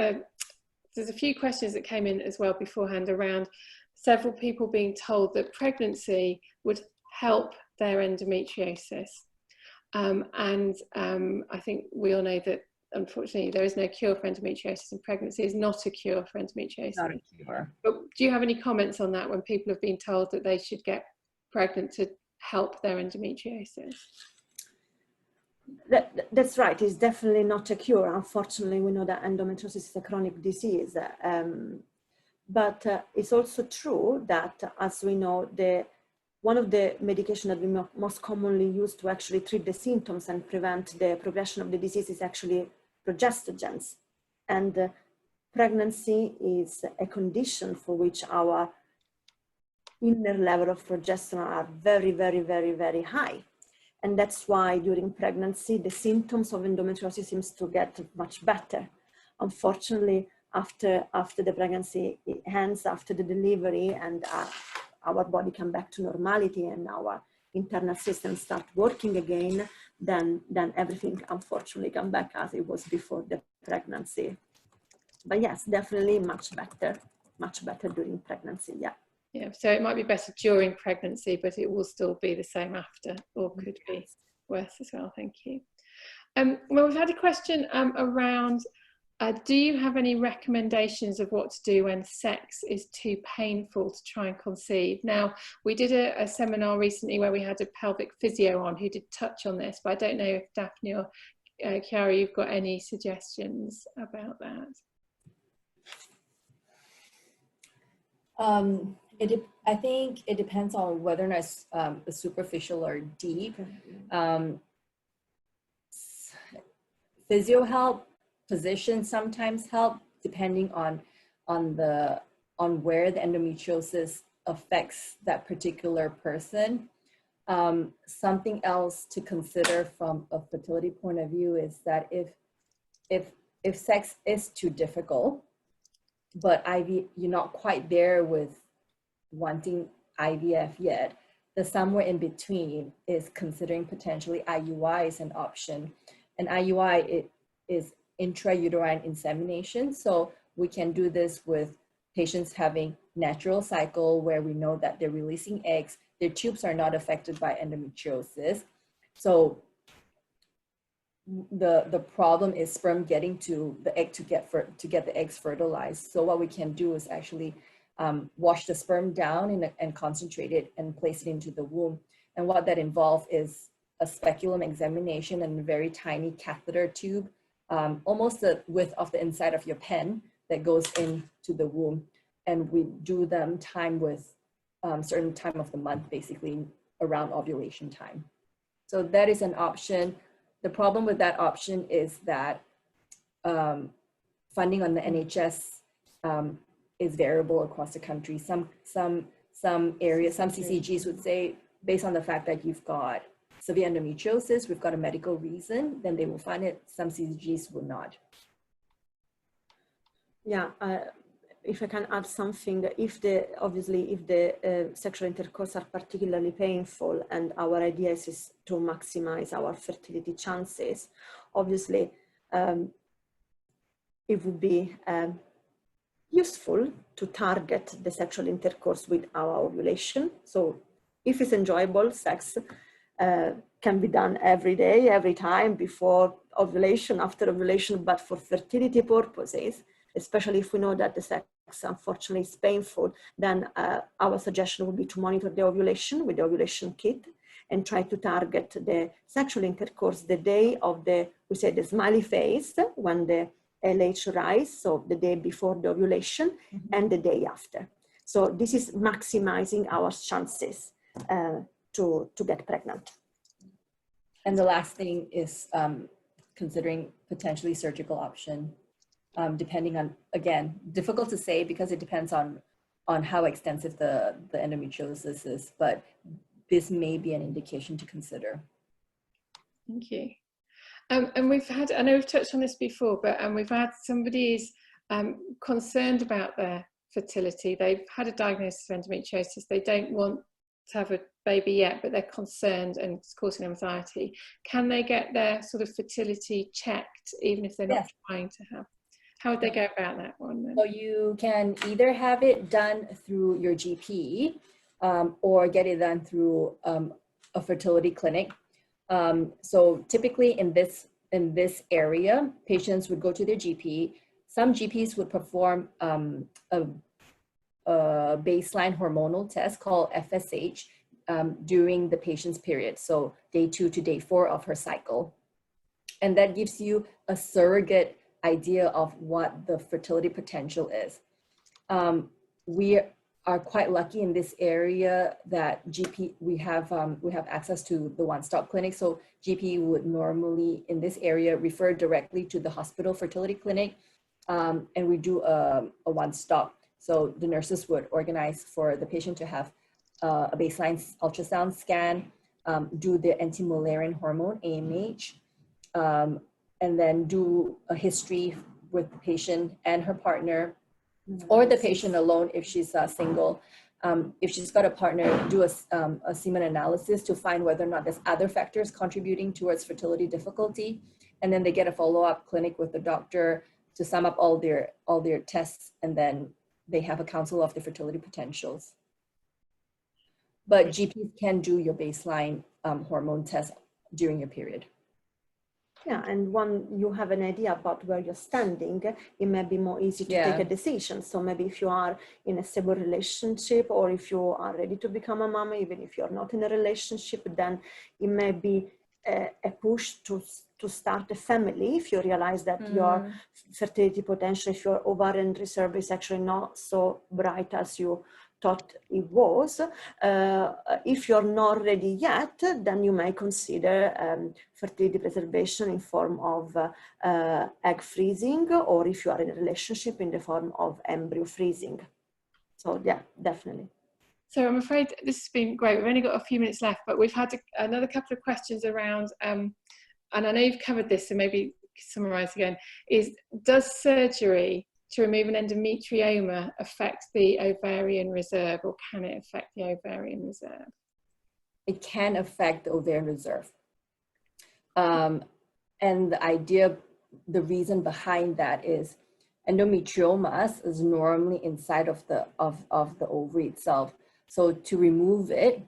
There's a few questions that came in as well beforehand around several people being told that pregnancy would help their endometriosis. I think we all know that unfortunately there is no cure for endometriosis, and pregnancy is not a cure for endometriosis. Not a cure. But do you have any comments on that when people have been told that they should get pregnant to help their endometriosis? That's right. It's definitely not a cure. Unfortunately, we know that endometriosis is a chronic disease. But it's also true that, as we know, one of the medications that we most commonly use to actually treat the symptoms and prevent the progression of the disease is actually progestogens. And pregnancy is a condition for which our inner level of progesterone are very, very, very, very high. And that's why during pregnancy, the symptoms of endometriosis seems to get much better. Unfortunately, after the pregnancy ends, after the delivery, and our body come back to normality and our internal system start working again, then everything unfortunately come back as it was before the pregnancy. But yes, definitely much better during pregnancy, yeah. Yeah, so it might be better during pregnancy, but it will still be the same after, or could be worse as well. Thank you. Well, we've had a question around, do you have any recommendations of what to do when sex is too painful to try and conceive? Now, we did a seminar recently where we had a pelvic physio on who did touch on this, but I don't know if Daphne or Chiara, you've got any suggestions about that? I think it depends on whether or not it's superficial or deep. Physio help, position sometimes help, depending on where the endometriosis affects that particular person. Something else to consider from a fertility point of view is that if sex is too difficult, but you're not quite there with wanting IVF yet, the somewhere in between is considering potentially IUI is an option. And IUI, it is intrauterine insemination. So we can do this with patients having natural cycle where we know that they're releasing eggs, their tubes are not affected by endometriosis. So the problem is sperm getting to the egg to get the eggs fertilized. So what we can do is actually wash the sperm down and concentrate it and place it into the womb. And what that involves is a speculum examination and a very tiny catheter tube, almost the width of the inside of your pen, that goes into the womb. And we do them time with certain time of the month, basically around ovulation time. So that is an option. The problem with that option is that funding on the NHS is variable across the country. Some areas, some CCGs would say, based on the fact that you've got severe endometriosis, we've got a medical reason, then they will fund it. Some CCGs will not. Yeah, if I can add something, if the sexual intercourse are particularly painful and our idea is to maximize our fertility chances, obviously it would be useful to target the sexual intercourse with our ovulation. So if it's enjoyable, sex can be done every day, every time, before ovulation, after ovulation, but for fertility purposes, especially if we know that the sex unfortunately is painful, then our suggestion would be to monitor the ovulation with the ovulation kit and try to target the sexual intercourse the day of the, we say the smiley face, when the LH rise, so the day before the ovulation and the day after. So this is maximizing our chances to get pregnant. And the last thing is considering potentially surgical option, depending on, again, difficult to say because it depends on how extensive the endometriosis is, but this may be an indication to consider. Thank you. And we've had, I know we've touched on this before, but we've had somebody is concerned about their fertility. They've had a diagnosis of endometriosis. They don't want to have a baby yet, but they're concerned and it's causing anxiety. Can they get their sort of fertility checked even if they're not trying to have? How would they go about that one then? So you can either have it done through your GP or get it done through a fertility clinic. So typically in this area, patients would go to their GP. Some GPs would perform a baseline hormonal test called FSH during the patient's period, so day 2 to day 4 of her cycle. And that gives you a surrogate idea of what the fertility potential is. We are quite lucky in this area that we have access to the one-stop clinic. So GP would normally in this area refer directly to the hospital fertility clinic, and we do a one-stop. So the nurses would organize for the patient to have a baseline ultrasound scan, do the anti-Mullerian hormone, AMH, and then do a history with the patient and her partner, or the patient alone if she's single. If she's got a partner, do a semen analysis to find whether or not there's other factors contributing towards fertility difficulty. And then they get a follow-up clinic with the doctor to sum up all their tests, and then they have a counsel of the fertility potentials. But GPs can do your baseline hormone test during your period. Yeah, and when you have an idea about where you're standing, it may be more easy to take a decision. So maybe if you are in a stable relationship, or if you are ready to become a mom, even if you're not in a relationship, then it may be a push to start a family if you realize that your fertility potential, if your ovarian reserve is actually not so bright as you thought it was. If you're not ready yet, then you may consider fertility preservation in form of egg freezing, or if you are in a relationship, in the form of embryo freezing. So yeah, definitely. So I'm afraid this has been great. We've only got a few minutes left, but we've had another couple of questions around, and I know you've covered this, so maybe summarize again, does surgery to remove an endometrioma affect the ovarian reserve, or can it affect the ovarian reserve? It can affect the ovarian reserve. And the reason behind that is endometriomas is normally inside of the ovary itself. So to remove it,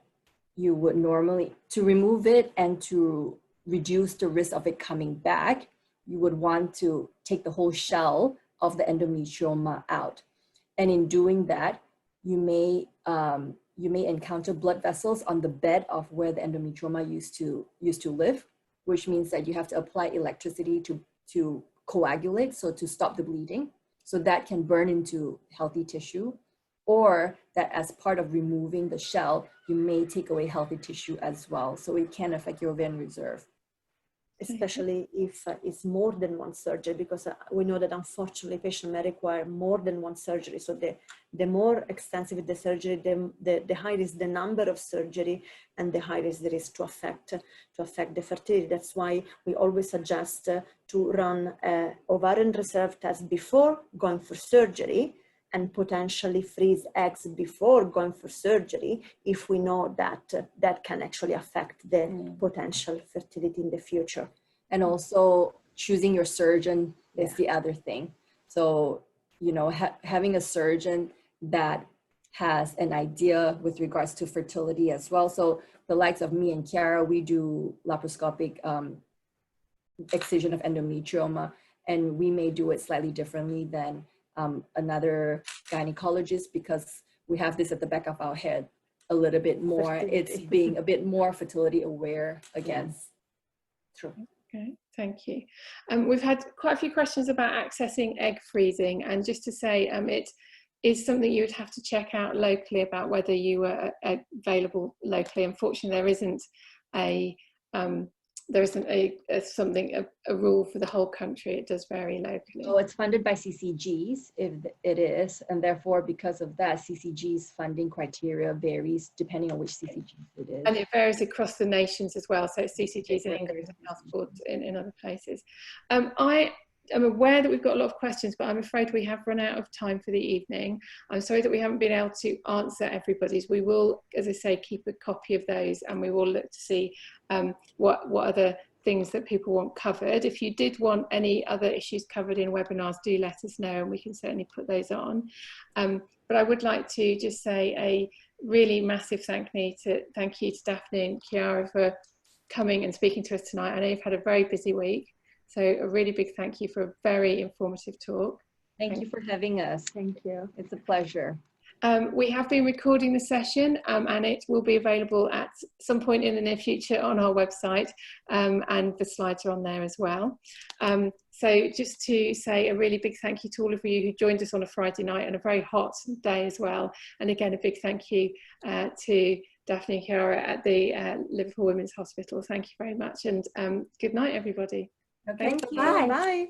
you would normally, to remove it and to reduce the risk of it coming back, you would want to take the whole shell of the endometrioma out. And in doing that, you may encounter blood vessels on the bed of where the endometrioma used to live, which means that you have to apply electricity to coagulate, so to stop the bleeding. So that can burn into healthy tissue, or that as part of removing the shell, you may take away healthy tissue as well. So it can affect your ovarian reserve. Especially if it's more than one surgery, because we know that unfortunately patients may require more than one surgery. So the more extensive the surgery, the higher is the number of surgery, and the higher is the risk to affect the fertility. That's why we always suggest to run an ovarian reserve test before going for surgery, and potentially freeze eggs before going for surgery if we know that that can actually affect the potential fertility in the future. And also choosing your surgeon is the other thing. So, you know, having a surgeon that has an idea with regards to fertility as well. So the likes of me and Chiara, we do laparoscopic excision of endometrioma, and we may do it slightly differently than another gynecologist, because we have this at the back of our head. a little bit more. It's being a bit more fertility aware again. Yes. True. Okay, thank you. We've had quite a few questions about accessing egg freezing, and just to say it is something you would have to check out locally about whether you were available locally. Unfortunately, there isn't a rule for the whole country. It does vary locally. Oh, it's funded by CCGs, if it is, and therefore because of that, CCG's funding criteria varies depending on which CCG it is. And it varies across the nations as well, so it's CCGs in England and health boards in other places. I am aware that we've got a lot of questions, but I'm afraid we have run out of time for the evening. I'm sorry that we haven't been able to answer everybody's. We will, as I say, keep a copy of those, and we will look to see what other things that people want covered. If you did want any other issues covered in webinars, do let us know, and we can certainly put those on. But I would like to just say a really massive thank you to Daphne and Chiara for coming and speaking to us tonight. I know you've had a very busy week, so a really big thank you for a very informative talk. Thank you for having us. Thank you. It's a pleasure. We have been recording the session, and it will be available at some point in the near future on our website, and the slides are on there as well. So just to say a really big thank you to all of you who joined us on a Friday night and a very hot day as well. And again, a big thank you to Daphne and Chiara at the Liverpool Women's Hospital. Thank you very much, and good night, everybody. Okay, Thank you. Bye.